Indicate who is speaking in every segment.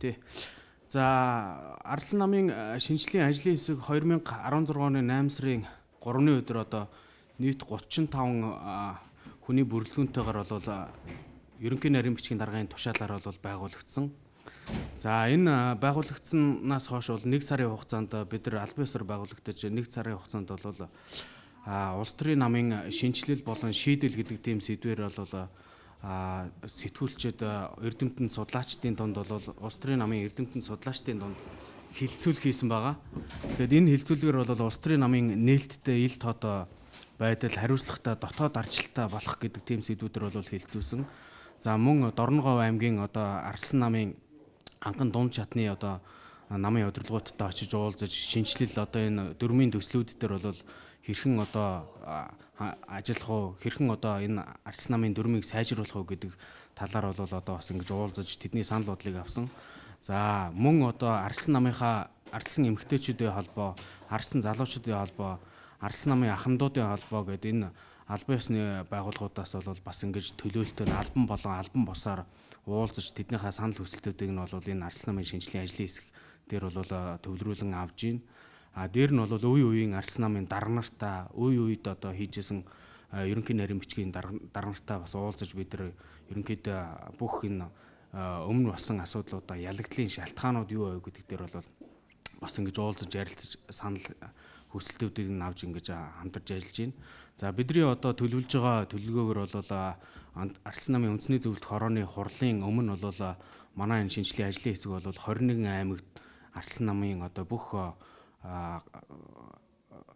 Speaker 1: тий. За Ардсан намын шинжлэлийн ажлын хэсэг 2016 оны 8 сарын 3-ны өдөр одоо нийт 35 хүний бүрэлдэхүүнтэйгээр бол ерөнхий нарийн бичгийн даргын тушаалаар бол байгуулагдсан. За энэ байгуулагдсанаас хойш бол 1 сарын хугацаанд бид нар албан ёсоор байгуулагдаж 1 сарын хугацаанд бол улс төрийн намын шинжилэл болон шийдэл гэдэг тийм сэдвээр бол сэтгүүлчид эрдэмтэн судлаачдын дунд бол улс төрийн намын эрдэмтэн судлаачдын дунд хилцүүлэг хийсэн байгаа. Тэгэхээр энэ хилцүүлгээр бол улс төрийн намын нээлттэй ил тод байдал хариуцлагатай дотоод арчилтаа болох гэдэг тийм сэдвүүдэр бол хилцүүлсэн. За мөн Дорногов аймгийн одоо Ардсан намын анхан дунд чатны одоо намын удирдлагуудтай очиж уулзаж шинжилэл одоо энэ дөрмийн төслүүд дээр бол хэрхэн одоо ажиллах уу, хэрхэн одоо энэ Ардсан намын дөрмийг сайжруулах уу гэдэг талаар бол одоо бас ингэж уулзаж тэдний санал бодлыг авсан. За мөн одоо Ардсан намынхаа Ардсан эмэгтэйчүүдийн холбоо, Ардсан залуучуудын холбоо, Ардсан намын ахмадуудын холбоо гэдэг энэ албан ёсны байгууллагуудаас бол бас ингэж төлөөлтөөр албан болон албан босоор уулзаж тэднийхээ санал хүсэлтүүдийг нь бол энэ Ардсан намын шинжилгээ ажлын хэсэг дээр бол төвлөрүүлэн авж байна. Дээр нь бол үе үеийн Ардсан намын дарга нартаа үе үед одоо хийжсэн ерөнхий нарийн бичгийн дарга нартаа бас уулзаж бид нар ерөнхийдөө бүх энэ өмнө болсон асуудлуудаа ялагдлын шалтгаанууд юу вэ гэдэг дээр бол бас ингэж уулзаж ярилцаж санал хүсэлтүүдийг нь авч ингэж хамтарч ажиллаж байна. За бидний одоо төлөвлөж байгаа төлөвлөгөөгөр бол Ардсан намын үндэсний зөвлөлт хорооны хурлын өмнө бол манай энэ шинжилгээ ажлын хэсэг бол 21 аймагт Ардсан намын одоо бүх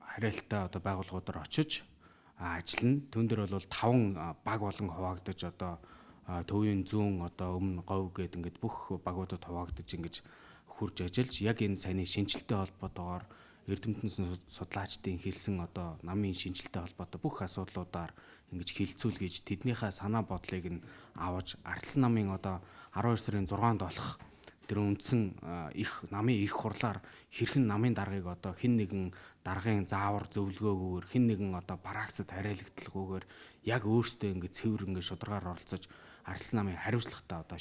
Speaker 1: харьяалтай одоо байгууллагуудаар очиж ажиллана. Түүн дээр бол 5 баг болон хуваагдаж одоо төвийн зүүн одоо өмнө говь гэдэг ингээд бүх багуудад хуваагдаж ингэж хурж ажиллаж яг энэ саяны шинжилттэй холбоотойгоор эрдэмтэн судлаачдын хэлсэн одоо намын шинжилттэй холбоотой бүх асуудлуудаар ингэж хилцүүлгээж тэднийхээ санаа бодлыг нь аваж Ардсан намын одоо 12 сарын 6-нд болох тэр үндсэн намын их хурлаар хэрхэн намын даргыг одоо хэн нэгэн даргын заавар зөвлгөөгүйгээр хэн нэгэн одоо бараагцад хариалагдлаггүйгээр яг өөртөө ингээд цэвэр ингээд шударгаар оролцож Ардсан намын хариуцлагатай одоо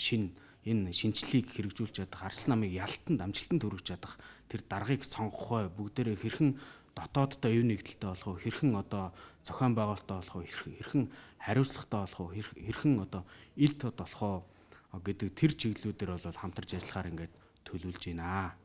Speaker 1: энэ шинжилгээг хэрэгжүүлж чадах Ардсан намыг ялтанд амжилтанд хүргэж чадах тэр даргыг сонгох бай бүгдээрээ хэрхэн дотооддоо ив нэгдэлтэй болох уу хэрхэн одоо зохион байгуулалттай болох уу хэрхэн хариуцлагатай болох уу хэрхэн одоо ил тод болох уу гэдэг тэр чиглэлүүдээр бол хамтарч ажиллахаар ингээд төлөвлөж байна.